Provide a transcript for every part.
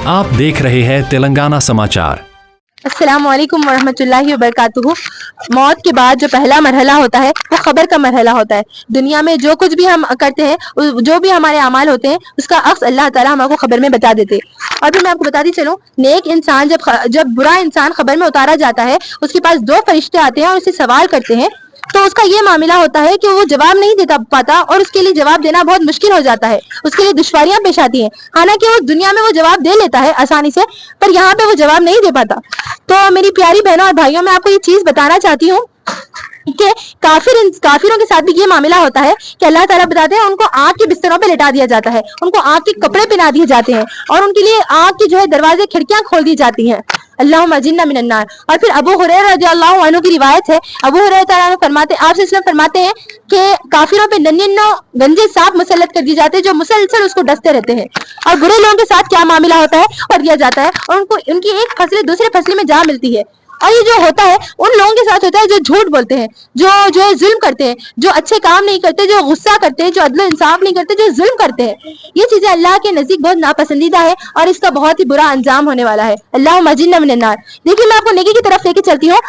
आप देख रहे हैं तेलंगाना समाचार। अस्सलाम वालेकुम वरहमतुल्लाहि वबरकातुहू। मौत के बाद जो पहला मरहला होता है वो खबर का मरहला होता है। दुनिया में जो कुछ भी हम करते हैं, जो भी हमारे अमाल होते हैं, उसका अक्स अल्लाह ताला हमको खबर में बता देते हैं। और फिर मैं आपको बताती चलूं, नेक इंसान जब बुरा इंसान खबर में उतारा जाता है, उसके पास दो फरिश्ते आते हैं और उसे सवाल करते हैं, तो उसका ये मामला होता है कि वो जवाब नहीं दे पाता और उसके लिए जवाब देना बहुत मुश्किल हो जाता है। उसके लिए दुश्वारियां पेश आती हैं। हालांकि वो दुनिया में वो जवाब दे लेता है आसानी से, पर यहाँ पे वो जवाब नहीं दे पाता। तो मेरी प्यारी बहनों और भाइयों, मैं आपको ये चीज बताना चाहती हूँ कि काफिरों के साथ भी ये मामला होता है कि अल्लाह ताला बताते हैं उनको आग के बिस्तरों पे लिटा दिया जाता है, उनको आग के कपड़े पहना दिए जाते हैं और उनके लिए आग के जो है दरवाजे खिड़कियां खोल दी जाती हैं। अल्लाहुम्मा अजिन्ना मिनन नार। और फिर अबू हुरैरा रज़ियल्लाहु अन्हु की रिवायत है, अबू हुरैरा फरमाते हैं कि काफिरों पे नन्हे गंजे सांप मुसल्लत कर दिए जाते हैं जो मुसलसल उसको डसते रहते हैं। और बुरे लोगों के साथ क्या मामला होता है और दिया जाता है, और उनको उनकी एक फसलें दूसरे फसली में जा मिलती है। और ये जो होता है उन लोगों के साथ होता है जो झूठ बोलते हैं, जो है जुल्म करते हैं, जो अच्छे काम नहीं करते, जो गुस्सा करते हैं, जो अदल इंसाफ नहीं करते, जो जुल्म करते हैं। ये चीजें अल्लाह के नजदीक बहुत नापसंदीदा है और इसका बहुत ही बुरा अंजाम होने वाला है। अल्लाहुम्मा अजिन्ना मिनन नार। देखिए, मैं आपको नेकी की तरफ लेके चलती हूँ।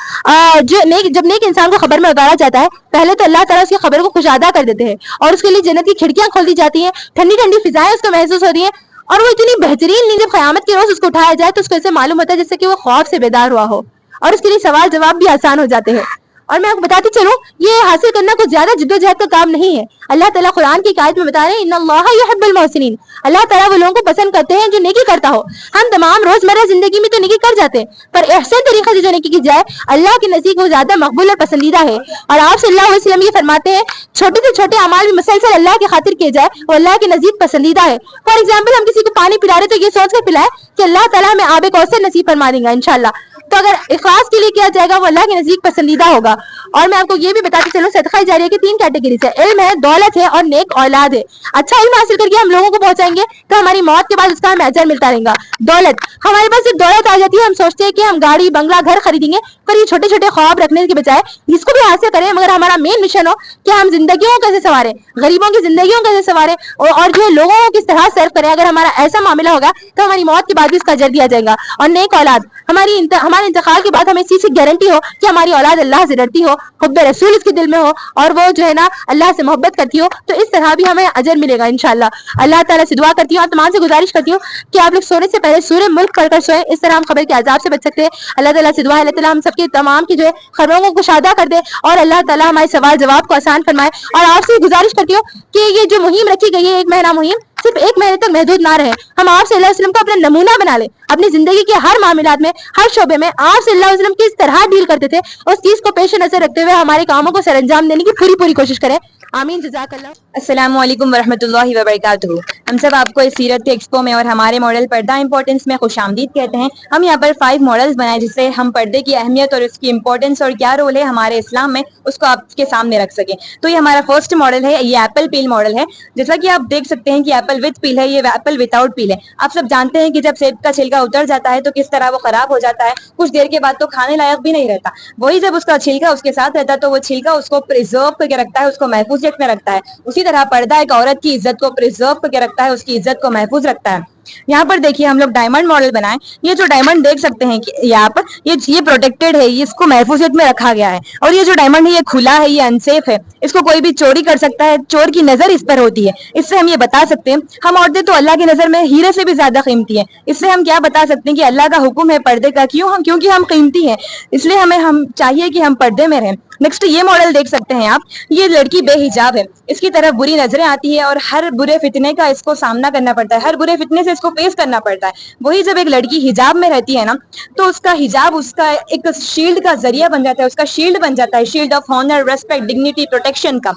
जब नेक इंसान को खबर में उतारा जाता है, पहले तो अल्लाह ताला उसकी खबर को खुशादा कर देते हैं और उसके लिए जन्नत की खिड़कियां खोल दी जाती है, ठंडी ठंडी फिजाएं उसको महसूस होती है और वो इतनी बेहतरीन नींद, जब क़यामत के रोज उसको उठाया जाए तो उसको ऐसे मालूम होता है जैसे कि वो ख्वाब से बेदार हुआ हो और उसके लिए सवाल जवाब भी आसान हो जाते हैं। और मैं आपको बताती चलूं, ये हासिल करना कुछ ज्यादा जिद्दोजहद का काम नहीं है। अल्लाह ताला कुरान की आयत में बता रहे हैं, इन्नल्लाहा युहिब्बुल मुहसिनीन। अल्लाह ताला वो लोगों को पसंद करते हैं जो नेकी करता हो। हम तमाम रोजमर्रा जिंदगी में तो नेकी कर जाते हैं, पर एहसन तरीके से जो नेकी की जाए अल्लाह के नजदीक वो ज्यादा मकबूल और पसंदीदा है। और आप सल्लल्लाहु अलैहि वसल्लम ये फरमाते हैं, छोटे से छोटे अमाल भी मुसलसल अल्लाह की खातिर किए जाए वो अल्लाह के नजदीक पसंदीदा है। फॉर एग्जाम्पल, हम किसी को पानी पिला रहे तो ये सोच कर पिलाए कि अल्लाह ताला हमें आबे कौसर नसीब फरमा देगा इंशाल्लाह। तो अगर इखलास के लिए किया जाएगा वो अल्लाह के नजदीक पसंदीदा होगा। और मैं आपको ये भी बताती चलूं, सदका जारिया की 3 कैटेगरी है, इल्म है, दौलत है और नेक औलाद है। अच्छा इल्म हासिल करके हम लोगों को पहुंचाएंगे तो हमारी मौत के बाद उसका हमें अजर मिलता रहेगा। दौलत, हमारे पास एक दौलत आ जाती है, हम सोचते हैं कि हम गाड़ी बंगला घर खरीदेंगे, पर ये छोटे छोटे ख्वाब रखने के बजाय इसको भी हासिल करें, मगर हमारा मेन मिशन हो कि हम जिंदगियों को कैसे संवारें, गरीबों की जिंदगियों को कैसे संवारें और जो है लोगों को किस तरह सर्व करें। अगर हमारा ऐसा मामला होगा तो हमारी मौत के बाद भी इसका अजर दिया जाएगा। और नेक औलाद, हमारे इंतकाल के बाद हमें इस चीज की गारंटी हो कि हमारी औलाद अल्लाह से डरती हो, हुब्बे रसूल इसके दिल में हो और वो जो है ना अल्लाह से मोहब्बत करती हो, तो इस तरह भी हमें अजर मिलेगा इंशाल्लाह। अल्लाह ताला से दुआ करती हूँ और तमाम से गुजारिश करती हूँ कि आप लोग सोने से पहले सूरह मुल्क पढ़कर सोएं, इस तरह हम खबर के अजाब से बच सकते हैं। अल्लाह ताला से दुआ है, अल्लाह ताला हम सबके तमाम की जो है खबरों को कुशादा कर दे और अल्लाह ताला हमारे सवाल जवाब को आसान फरमाए। और आपसे गुजारिश करती हूँ कि ये जो मुहिम रखी गई है, 1 महीना मुहिम, सिर्फ 1 महीने तक महदूद ना रहे। हम आप सल्लल्लाहु अलैहि वसल्लम को अपना नमूना बना ले, अपनी जिंदगी के हर मामलात में, हर शोबे में आप सल्लल्लाहु अलैहि वसल्लम किस तरह डील करते थे उस चीज को पेश नजर रखते हुए हमारे कामों को सरअंजाम देने की पूरी कोशिश करें। आमीन, जज़ाकल्लाह। अस्सलामु अलैकुम वरहमतुल्लाहि वबरकातुहू। हम सब आपको इस सीरत के एक्सपो में और हमारे मॉडल पर्दा इंपॉर्टेंस में खुशामदीद कहते हैं। हम यहाँ पर 5 मॉडल्स बनाए जिससे हम पर्दे की अहमियत और उसकी इंपॉर्टेंस और क्या रोल है हमारे इस्लाम में उसको आपके सामने रख सकें। तो ये हमारा फर्स्ट मॉडल है, ये एप्पल पील मॉडल है। जैसा कि आप देख सकते हैं कि एप्पल विद पील है, ये एप्पल विदाउट पील है। आप सब जानते हैं कि जब सेब का छिलका उतर जाता है तो किस तरह वो खराब हो जाता है, कुछ देर के बाद तो खाने लायक भी नहीं रहता। वही जब उसका छिलका उसके साथ रहता है तो वो छिलका उसको प्रिजर्व करके रखता है, उसको महफूज में रखता है। उसी तरह पर्दा एक औरत की इज्जत को प्रिजर्व करके रखता है, उसकी इज्जत को महफूज रखता है। यहाँ पर देखिए हम लोग डायमंड मॉडल बनाए। ये जो डायमंड देख सकते हैं कि यहाँ पर ये प्रोटेक्टेड है, ये इसको महफूजियत में रखा गया है। और ये जो डायमंड है ये खुला है, ये अनसेफ है, इसको कोई भी चोरी कर सकता है, चोर की नजर इस पर होती है। इससे हम ये बता सकते हैं हम औरतें तो अल्लाह की नजर में हीरे से भी ज्यादा कीमती है। इससे हम क्या बता सकते हैं कि अल्लाह का हुक्म है पर्दे का, क्योंकि हम कीमती हैं, इसलिए हम चाहिए कि हम पर्दे में रहें। नेक्स्ट ये मॉडल देख सकते हैं आप, ये लड़की बेहिजाब है, इसकी तरफ बुरी नजरें आती है और हर बुरे फितने का इसको सामना करना पड़ता है, हर बुरे फितने से इसको फेस करना पड़ता है। वही जब एक लड़की हिजाब में रहती है ना तो उसका हिजाब उसका एक शील्ड का जरिया बन जाता है, उसका शील्ड बन जाता है, shield of honour, respect, dignity, protection का।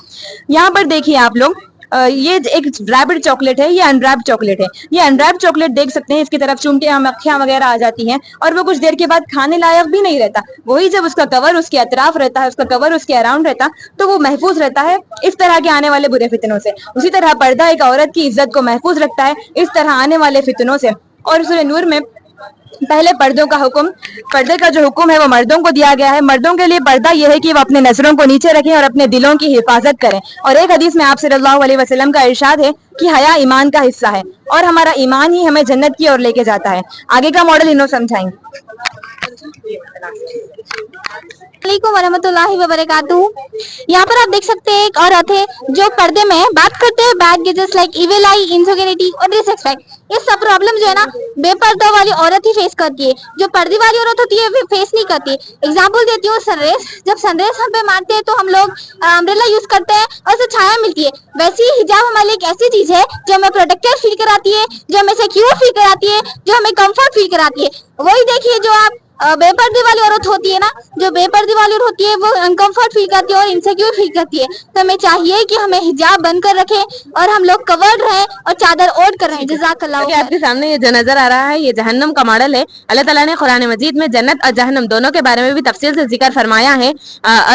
यहाँ पर देखिए आप लोग, ये एक रैपिड चॉकलेट है, ये अनरैप्ड चॉकलेट है। ये अनरैप्ड चॉकलेट देख सकते हैं, इसकी तरफ चुंटियां मक्खियां वगैरह आ जाती हैं और वो कुछ देर के बाद खाने लायक भी नहीं रहता। वही जब उसका कवर उसके अतराफ रहता है, उसका कवर उसके अराउंड रहता तो वो महफूज रहता है इस तरह के आने वाले बुरे फितनों से। उसी तरह पर्दा एक औरत की इज्जत को महफूज रखता है इस तरह आने वाले फितनों से। और सूरह नूर में पहले पर्दों का हुक्म, पर्दे का जो हुक्म है वो मर्दों को दिया गया है। मर्दों के लिए पर्दा यह है कि वो अपने नजरों को नीचे रखें और अपने दिलों की हिफाजत करें। और एक हदीस में आप सल्लल्लाहु अलैहि वसल्लम का इरशाद है कि हया ईमान का हिस्सा है और हमारा ईमान ही हमें जन्नत की ओर लेके जाता है। आगे का मॉडल इन्हों समझाएंगे। वालेकुम वरहमतुल्लाहि वबरकातुहू। यहाँ पर आप देख सकते हैं एक औरत है जो पर्दे में बात करते हैं बैड गेजेस लाइक इविल आई, इनसिक्योरिटी और डिसरिस्पेक्ट। ये सब प्रॉब्लम जो है ना बेपर्दा वाली औरत ही फेस करती है, जो पर्दे वाली औरत होती है वो फेस नहीं करती। एग्जाम्पल देती हूँ सनरेज, जब सनरेज हम पे मारते हैं तो हम लोग अम्ब्रेला यूज करते हैं और उससे छाया मिलती है। वैसे ही हिजाब हमारे लिए एक ऐसी चीज है जो हमें प्रोटेक्टेड फील कराती है, जो हमें सिक्योर फील कराती है, जो हमें कंफर्ट फील कराती है। वही देखिए जो आप बेपर्दी वाली औरत होती है ना, जो बेपर्दी वाली औरत होती है वो अनकंफर्ट फील करती है और इनसिक्योर फील करती है। तो हमें चाहिए कि हमें हिजाब बंद कर रखें और हम लोग कवर्ड रहें और चादर ओढ़ कर रहें। जज़ाकल्लाह। आपके सामने ये जो नजर आ रहा है ये जहन्नम का मॉडल है। अल्लाह ताला ने कुरान मजीद में जन्नत और जहन्नम दोनों के बारे में भी तफसील से जिक्र फरमाया है,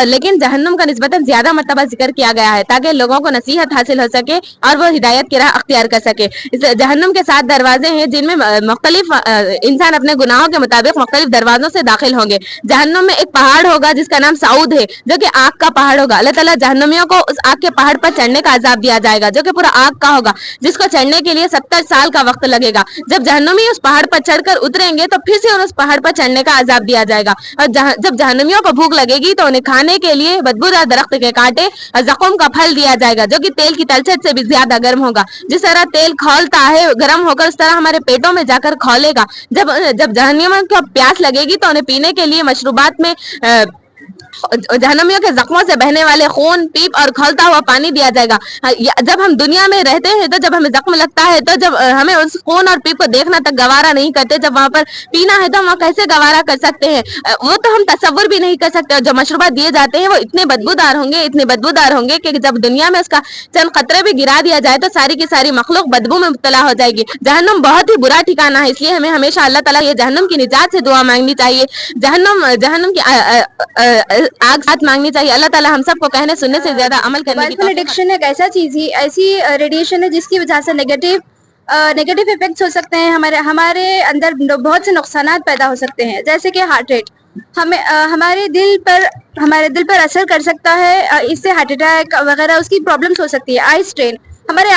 लेकिन जहन्नम का निस्बतन ज्यादा मर्तबा जिक्र किया गया है ताकि लोगों को नसीहत हासिल हो सके और वो हिदायत की राह अख्तियार कर सके। इस जहन्नम के 7 दरवाजे हैं जिनमें मुख्तलिफ इंसान अपने गुनाहों के मुताबिक मुख्तलिफ दरवाजों से दाखिल होंगे। जहन्नम में एक पहाड़ होगा जिसका नाम साउद है जो कि आग का पहाड़ होगा। अल्लाह ताला जहन्नमियों को उस आग के पहाड़ पर चढ़ने का अजाब दिया जाएगा जो कि पूरा आग का होगा, जिसको चढ़ने के लिए 70 साल का वक्त लगेगा। जब जहन्नमी उस पहाड़ पर चढ़कर उतरेंगे तो फिर से उस पहाड़ पर चढ़ने का अजाब दिया जाएगा। और जब जहन्नमियों को भूख लगेगी तो उन्हें खाने के लिए बदबूदार दरख्त के कांटे और जख्म का फल दिया जाएगा जो कि तेल की तलछट से भी ज्यादा गर्म होगा। जिस तरह तेल खौलता है गर्म होकर उस तरह हमारे पेटों में जाकर खौलेगा। जब जहन्नमियों को प्यास लगेगी तो उन्हें पीने के लिए मशरूबात में जहन्नमियों के जख्मों से बहने वाले खून, पीप और खौलता हुआ पानी दिया जाएगा। जब हम दुनिया में रहते हैं तो जब हमें जख्म लगता है तो जब हमें उस खून और पीप को देखना तक गवारा नहीं करते, जब वहां पर पीना है तो हम कैसे गवारा कर सकते हैं, वो तो हम तसव्वुर भी नहीं कर सकते। और जो मशरूबात दिए जाते हैं वो इतने बदबूदार होंगे कि जब दुनिया में उसका चंद खतरे भी गिरा दिया जाए तो सारी की सारी मखलूक बदबू में मुब्तला हो जाएगी। जहन्नम बहुत ही बुरा ठिकाना है, इसलिए हमें हमेशा अल्लाह ताला ये जहन्नम की निजात से दुआ मांगनी चाहिए, जहन्नम की आग साथ मांगनी चाहिए। अल्लाह ताला हम सबको कहने सुनने से ज्यादा अमल करने की एडिक्शन एक ऐसा चीज ही ऐसी रेडिएशन है जिसकी वजह से नेगेटिव इफेक्ट्स हो सकते हैं। हमारे अंदर बहुत से नुकसान पैदा हो सकते हैं, जैसे कि हार्ट रेट हमारे दिल पर असर कर सकता है। इससे हार्ट अटैक वगैरह उसकी प्रॉब्लम्स हो सकती है। आई स्ट्रेन हमारी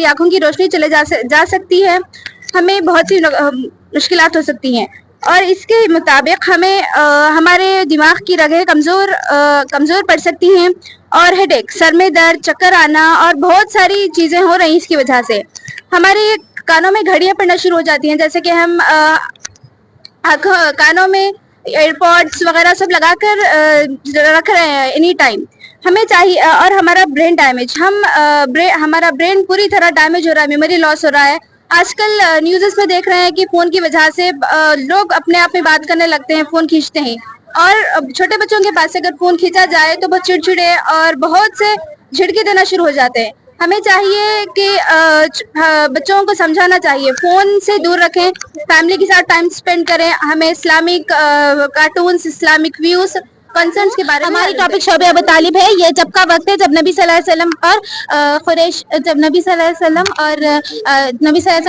आंखों की रोशनी चले जा सकती है, हमें बहुत सी मुश्किलात हो सकती हैं। और इसके मुताबिक हमें हमारे दिमाग की रगें कमज़ोर पड़ सकती हैं और हेडेक, सर में दर्द, चक्कर आना और बहुत सारी चीज़ें हो रही इसकी वजह से। हमारे कानों में घड़ियाँ पड़ना शुरू हो जाती हैं, जैसे कि हम कानों में एयरपॉड्स वगैरह सब लगाकर रख रहे हैं एनी टाइम। हमें चाहिए और हमारा ब्रेन डैमेज, हमारा ब्रेन पूरी तरह डैमेज हो रहा है, मेमोरी लॉस हो रहा है। आजकल न्यूज़ में देख रहे हैं कि फ़ोन की वजह से लोग अपने आप में बात करने लगते हैं, फ़ोन खींचते हैं। और छोटे बच्चों के पास से अगर फ़ोन खींचा जाए तो बहुत चिड़चिड़े और बहुत से झिड़के देना शुरू हो जाते हैं। हमें चाहिए कि बच्चों को समझाना चाहिए, फ़ोन से दूर रखें, फैमिली के साथ टाइम स्पेंड करें। हमें Islamic cartoons, Islamic views, concerns के बारे में। हमारी टॉपिक शोबे अबू तालिब है। ये जब का वक्त है जब नबी सल्लल्लाहु अलैहि वसल्लम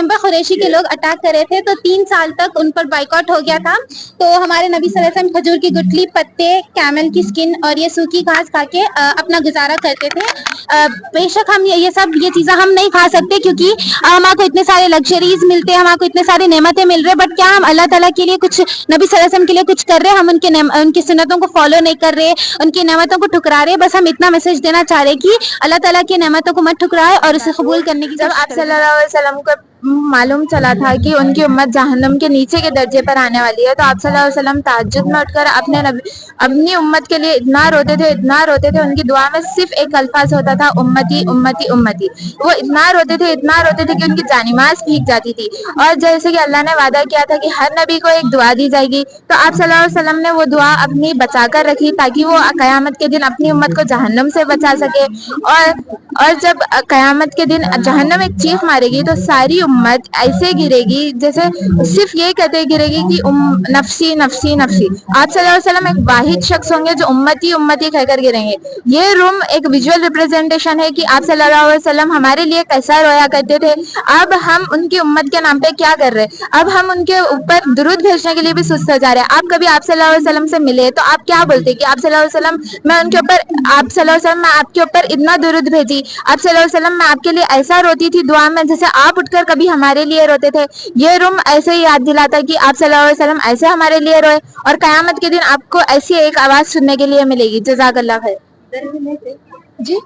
पर कुरैशी के लोग अटैक कर रहे थे, तो 3 साल तक उन पर बाइकआउट हो गया था। तो हमारे नबी सल्लल्लाहु अलैहि वसल्लम खजूर की गुठली, पत्ते, कैमल की स्किन और ये सूखी घास खा के अपना गुजारा करते थे। बेशक हम ये चीज़ें हम नहीं खा सकते क्योंकि हमारे इतने सारे लग्जरीज मिलते हैं, हमारे इतने सारी नेमतें मिल रहे, बट क्या हम अल्लाह ताला के लिए कुछ, नबी सल्लल्लाहु अलैहि वसल्लम के लिए कुछ कर रहे हैं? हम उनकी सुन्नतों को फॉलो नहीं कर रहे, उनकी नेमतों को ठुकरा रहे। बस हम इतना मैसेज देना चाह रहे कि अल्लाह ताला की नेमतों को मत ठुकराए और उसे कबूल करने की। जब आप सल्लल्लाहु अलैहि वसल्लम को मालूम चला था कि उनकी उम्मत जहन्नम के नीचे के दर्जे पर आने वाली है, तो आप सल्लल्लाहु अलैहि वसल्लम तहज्जुद में उठकर अपनी उम्मत के लिए इतना रोते थे। उनकी दुआ में सिर्फ एक अल्फाज होता था, उम्मती उम्मती उम्मती। वो इतना रोते थे कि उनकी जानिमाज भीग जाती थी। और जैसे कि अल्लाह ने वादा किया था कि हर नबी को एक दुआ दी जाएगी, तो आप सल्लल्लाहु अलैहि वसल्लम ने वो दुआ अपनी बचा कर रखी ताकि वो क़यामत के दिन अपनी उम्मत को जहन्नम से बचा सके। اور جب قیامت کے دن جہنم ایک چیخ مارے گی تو ساری امت ایسے گرے گی جیسے صرف یہ کہتے گرے گی کہ نفسی نفسی نفسی. آپ صلی اللہ علیہ وسلم ایک واحد شخص ہوں گے جو امتی امتی کہہ کر گریں گے. یہ روم ایک ویژول ریپرزینٹیشن ہے کہ آپ صلی اللہ علیہ وسلم ہمارے لیے کیسا رویا کرتے تھے. اب ہم ان کی امت کے نام پہ کیا کر رہے ہیں؟ اب ہم ان کے اوپر درود بھیجنے کے لیے بھی سست ہو جا رہے ہیں. آپ کبھی آپ صلی اللہ علیہ وسلم سے ملے تو آپ کیا بولتے کہ آپ صلی اللہ علیہ وسلم میں ان کے اوپر آپ صلی اللہ علیہ وسلم میں آپ کے اوپر اتنا درود بھیجی, آپ صلی اللہ علیہ وسلم میں آپ کے لیے ایسا روتی تھی دعا میں جیسے آپ اٹھ کر کبھی ہمارے لیے روتے تھے. یہ روم ایسے ہی یاد دلاتا ہے کہ آپ صلی اللہ علیہ وسلم ایسے ہمارے لیے روئے, اور قیامت کے دن آپ کو ایسی ایک آواز سننے کے لیے ملے گی. جزاک اللہ خیر. جی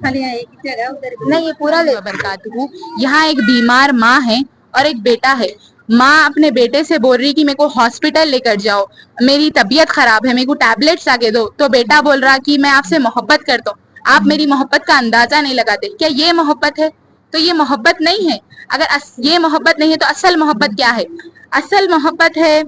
نہیں, یہ پورا برکاتہ. یہاں ایک بیمار ماں ہے اور ایک بیٹا ہے. ماں اپنے بیٹے سے بول رہی کہ میرے کو ہاسپٹل لے کر جاؤ, میری طبیعت خراب ہے, میرے کو ٹیبلٹس آ کے دو. تو بیٹا بول رہا کہ میں آپ سے محبت کرتا ہوں, آپ میری محبت کا اندازہ نہیں لگاتے. کیا یہ محبت ہے؟ تو یہ محبت نہیں ہے. اگر یہ محبت نہیں ہے تو اصل محبت کیا ہے؟ اصل محبت ہے,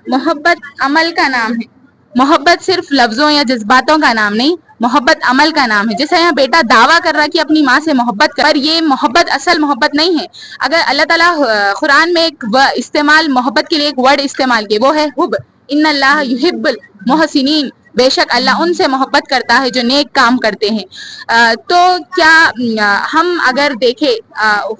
محبت عمل کا نام ہے. محبت صرف لفظوں یا جذباتوں کا نام نہیں, محبت عمل کا نام ہے. جیسے یہاں بیٹا دعویٰ کر رہا کہ اپنی ماں سے محبت کر, پر یہ محبت اصل محبت نہیں ہے. اگر اللہ تعالیٰ قرآن میں ایک استعمال محبت کے لیے ایک ورڈ استعمال کیے, وہ ہے حب. ان اللہ یحب المحسنین, بے شک اللہ ان سے محبت کرتا ہے جو نیک کام کرتے ہیں. تو کیا ہم اگر دیکھیں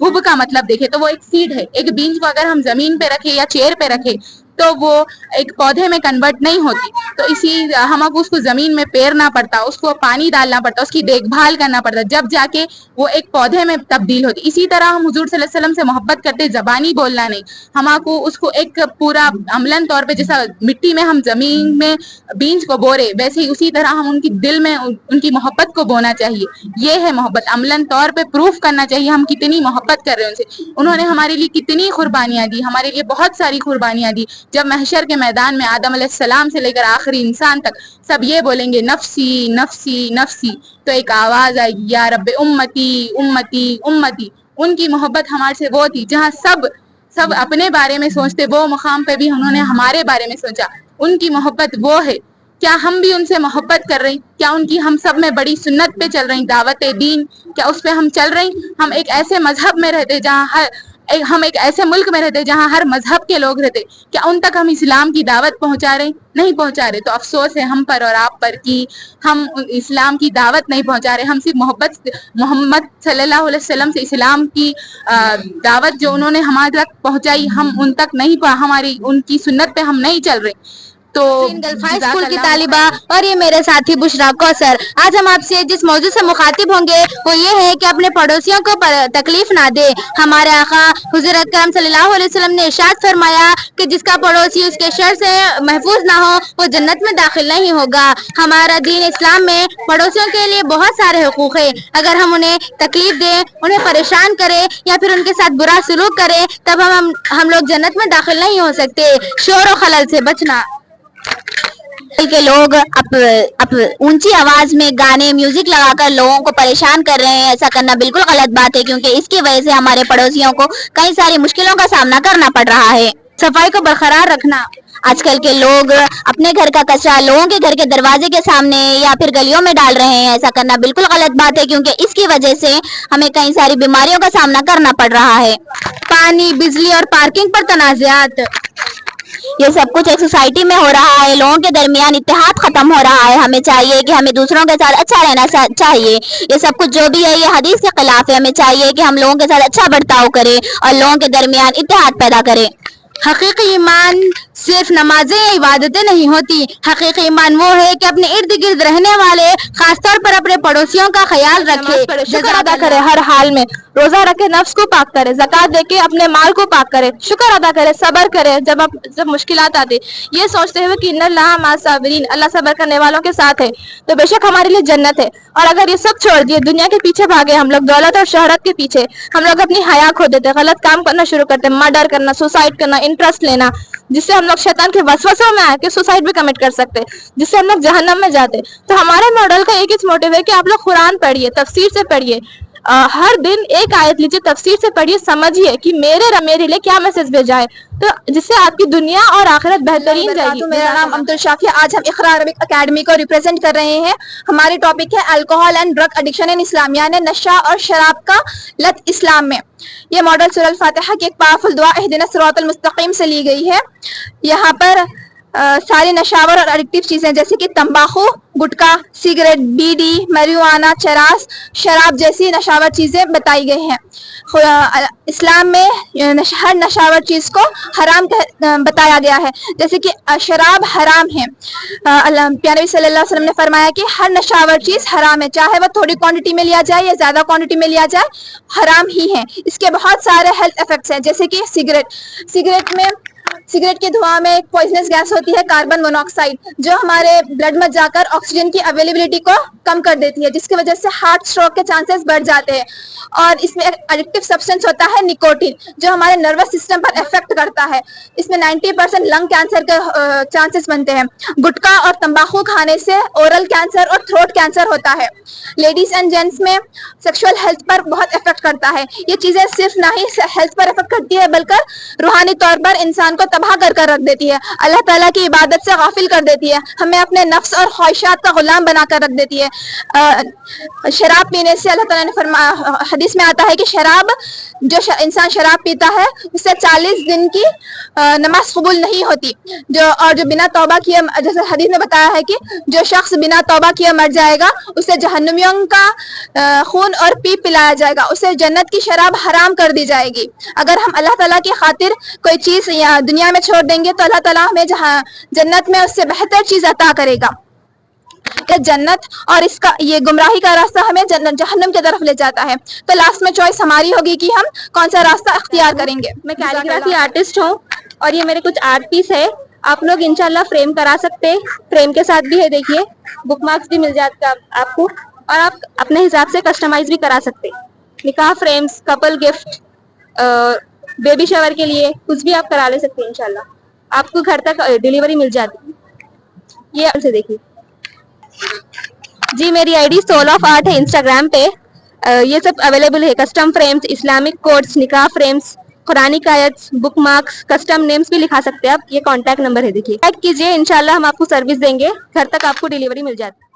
حب کا مطلب دیکھیں تو وہ ایک سیڈ ہے. ایک بیج کو اگر ہم زمین پہ رکھیں یا چیئر پہ رکھیں تو وہ ایک پودے میں کنورٹ نہیں ہوتی. تو اسی ہم کو اس کو زمین میں پیرنا پڑتا, اس کو پانی ڈالنا پڑتا, اس کی دیکھ بھال کرنا پڑتا, جب جا کے وہ ایک پودے میں تبدیل ہوتی. اسی طرح ہم حضور صلی اللہ علیہ وسلم سے محبت کرتے, زبانی بولنا نہیں, ہم کو اس کو ایک پورا عملاً طور پہ جیسا مٹی میں ہم زمین میں بیج کو بورے, ویسے ہی اسی طرح ہم ان کی دل میں ان کی محبت کو بونا چاہیے. یہ ہے محبت. عملاً طور پہ پروف کرنا چاہیے ہم کتنی محبت کر رہے ہیں ان سے. انہوں نے ہمارے لیے کتنی قربانیاں دی, ہمارے لیے بہت ساری قربانیاں دی. جب محشر کے میدان میں آدم علیہ السلام سے لے کر آخری انسان تک سب یہ بولیں گے نفسی نفسی نفسی, تو ایک آواز آئے گی یا رب امتی امتی امتی. ان کی محبت ہمارے سے وہ تھی جہاں سب اپنے بارے میں سوچتے, وہ مقام پہ بھی انہوں نے ہمارے بارے میں سوچا. ان کی محبت وہ ہے. کیا ہم بھی ان سے محبت کر رہے ہیں؟ کیا ان کی ہم سب میں بڑی سنت پہ چل رہے ہیں, دعوت دین, کیا اس پہ ہم چل رہے ہیں؟ ہم ایک ایسے مذہب میں رہتے جہاں ہم ایک ایسے ملک میں رہتے جہاں ہر مذہب کے لوگ رہتے, کیا ان تک ہم اسلام کی دعوت پہنچا رہے ہیں؟ نہیں پہنچا رہے. تو افسوس ہے ہم پر اور آپ پر کہ ہم اسلام کی دعوت نہیں پہنچا رہے. ہم صرف محمد صلی اللہ علیہ وسلم سے اسلام کی دعوت جو انہوں نے ہمارے تک پہنچائی, ہم ان تک نہیں, ہماری ان کی سنت پہ ہم نہیں چل رہے. تو گلفا اسکول کی طالبہ اور یہ میرے ساتھی بشرا کوثر, آج ہم آپ سے جس موضوع سے مخاطب ہوں گے وہ یہ ہے کہ اپنے پڑوسیوں کو تکلیف نہ دے. ہمارے آقا حضور اکرم صلی اللہ علیہ وسلم نے ارشاد فرمایا کہ جس کا پڑوسی اس کے شر سے محفوظ نہ ہو وہ جنت میں داخل نہیں ہوگا. ہمارا دین اسلام میں پڑوسیوں کے لیے بہت سارے حقوق ہیں. اگر ہم انہیں تکلیف دیں, انہیں پریشان کریں یا پھر ان کے ساتھ برا سلوک کریں تب ہم لوگ جنت میں داخل نہیں ہو سکتے. شور و خلل سے بچنا. کے لوگ اونچی آواز میں گانے میوزک لگا کر لوگوں کو پریشان کر رہے ہیں. ایسا کرنا بالکل غلط بات ہے کیونکہ اس کی وجہ سے ہمارے پڑوسیوں کو کئی ساری مشکلوں کا سامنا کرنا پڑ رہا ہے. صفائی کو برقرار رکھنا. آج کل کے لوگ اپنے گھر کا کچرا لوگوں کے گھر کے دروازے کے سامنے یا پھر گلیوں میں ڈال رہے ہیں. ایسا کرنا بالکل غلط بات ہے کیونکہ اس کی وجہ سے ہمیں کئی ساری بیماریوں کا سامنا کرنا پڑ رہا ہے. پانی, بجلی اور پارکنگ پر تنازعات, یہ سب کچھ ایک سوسائٹی میں ہو رہا ہے. لوگوں کے درمیان اتحاد ختم ہو رہا ہے. ہمیں چاہیے کہ ہمیں دوسروں کے ساتھ اچھا رہنا چاہیے. یہ سب کچھ جو بھی ہے یہ حدیث کے خلاف ہے. ہمیں چاہیے کہ ہم لوگوں کے ساتھ اچھا برتاؤ کریں اور لوگوں کے درمیان اتحاد پیدا کریں. حقیقی ایمان صرف نمازیں یا عبادتیں نہیں ہوتی. حقیقی ایمان وہ ہے کہ اپنے ارد گرد رہنے والے خاص طور پر اپنے پڑوسیوں کا خیال رکھے, شکر ادا کرے ہر حال میں, روزہ رکھے, نفس کو پاک کرے, زکات دے کے اپنے مال کو پاک کرے, شکر ادا کرے, صبر کرے جب مشکلات آتی, یہ سوچتے ہوئے کہ ان اللہ مع الصابرین, اللہ صبر کرنے والوں کے ساتھ ہے, تو بے شک ہمارے لیے جنت ہے. اور اگر یہ سب چھوڑ دیے, دنیا کے پیچھے بھاگے ہم لوگ, دولت اور شہرت کے پیچھے, ہم لوگ اپنی حیا کھو دیتے, غلط کام کرنا شروع کرتے, مرڈر کرنا, سوسائڈ کرنا, انٹرسٹ لینا, جس سے ہم لوگ شیطان کے وسوسوں میں آ کے سوسائڈ بھی کمٹ کر سکتے, جس سے ہم لوگ جہنم میں جاتے. تو ہمارے ماڈل کا ایک ہی موٹیو ہے کہ آپ لوگ قرآن پڑھیے, تفسیر سے پڑھیے, हर दिन एक आयत लीजिए, तफसीर से पढ़िए, समझिए कि मेरे लिए क्या मैसेज भेजा है, तो जिससे आपकी दुनिया और आखिरत बेहतरीन जाएगी। मेरा नाम अब्दुल शाफी। आज हम इक़रा अरबिक अकेडमी को रिप्रेजेंट कर रहे हैं। हमारी टॉपिक है alcohol and drug addiction in Islam, यानी नशा और शराब का लत इस्लाम में। ये मॉडल सूरह अल फातिहा की एक पावरफुल दुआ इहदिना सिरातल मुस्तकीम से ली गई है। यहाँ पर सारी नशावर और एडिक्टिव चीज़ें जैसे कि तंबाकू, गुटखा, सिगरेट, बीड़ी, marijuana, चरस, शराब जैसी नशावर चीज़ें बताई गई हैं। इस्लाम में हर नशावर चीज़ को हराम बताया गया है, जैसे कि शराब हराम है। प्यारे नबी सल्लल्लाहु अलैहि वसल्लम ने फरमाया कि हर नशावर चीज़ हराम है, चाहे वह थोड़ी क्वांटिटी में लिया जाए या ज़्यादा क्वांटिटी में लिया जाए, हराम ही है। इसके बहुत सारे हेल्थ इफेक्ट्स हैं, जैसे कि सिगरेट के धुआं में एक पॉइजनस गैस होती है कार्बन मोनोऑक्साइड, जो हमारे ब्लड में जाकर ऑक्सीजन की अवेलेबिलिटी को कम कर देती है, जिसकी वजह से हार्ट स्ट्रोक के चांसेस बढ़ जाते हैं। और इसमें एक एडिक्टिव सब्सटेंस होता है निकोटीन, जो हमारे नर्वस सिस्टम पर इफेक्ट करता है। इसमें 90% लंग कैंसर के चांसेस बनते हैं। गुटखा और तंबाकू खाने से ओरल कैंसर और थ्रोट कैंसर होता है। लेडीज एंड जेंट्स में सेक्सुअल हेल्थ पर बहुत इफेक्ट करता है। ये चीजें सिर्फ ना ही हेल्थ पर इफेक्ट करती है, बल्कि रूहानी तौर पर इंसान को तबाह कर रख देती है, अल्लाह ताला की इबादत से गाफिल कर देती है, हमें अपने नफ्स और ख्वाहिशात का गुलाम बनाकर रख देती है। शराब पीने से अल्लाह ताला ने फरमाया, हदीस में आता है कि इंसान शराब पीता है उससे 40 दिन की नमाज कबूल नहीं होती। जो बिना तौबा किए, जैसे हदीस में बताया है कि जो शख्स बिना तौबा किए मर जाएगा उसे जहन्नमियों का खून और पीप पिलाया जाएगा, उसे जन्नत की शराब हराम कर दी जाएगी। अगर हम अल्लाह ताला की खातिर कोई चीज दुनिया में छोड़ देंगे तो अल्लाह ताला हमें जन्नत में उससे बेहतर चीज अता करेगा। जन्नत और इसका ये गुमराही का रास्ता हमें जहन्नम की तरफ ले जाता है। तो लास्ट में चॉइस हमारी होगी कि हम कौन सा रास्ता अख्तियार करेंगे। मैं कैलीग्राफी आर्टिस्ट हूँ और ये मेरे कुछ आर्ट पीस है, आप लोग इंशाल्लाह फ्रेम करा सकते हैं। फ्रेम के साथ भी है, देखिए बुक मार्क्स भी मिल जाता आपको, और आप अपने हिसाब से कस्टमाइज भी करा सकते हैं। निकाह frames, couple gift, baby shower के लिए कुछ भी आप करा ले सकते हैं। इंशाल्लाह आपको घर तक डिलीवरी मिल जाती है। ये से देखिए जी, मेरी आईडी सोल ऑफ आर्ट है इंस्टाग्राम पे। ये सब अवेलेबल है, कस्टम फ्रेम्स, इस्लामिक कोड्स, निकाह फ्रेम्स, कुरानिक आयत, बुक मार्क्स, कस्टम नेम्स भी लिखा सकते हैं आप। ये कॉन्टैक्ट नंबर है, देखिए, चेक कीजिए, इंशाल्लाह हम आपको सर्विस देंगे, घर तक आपको डिलीवरी मिल जाती है।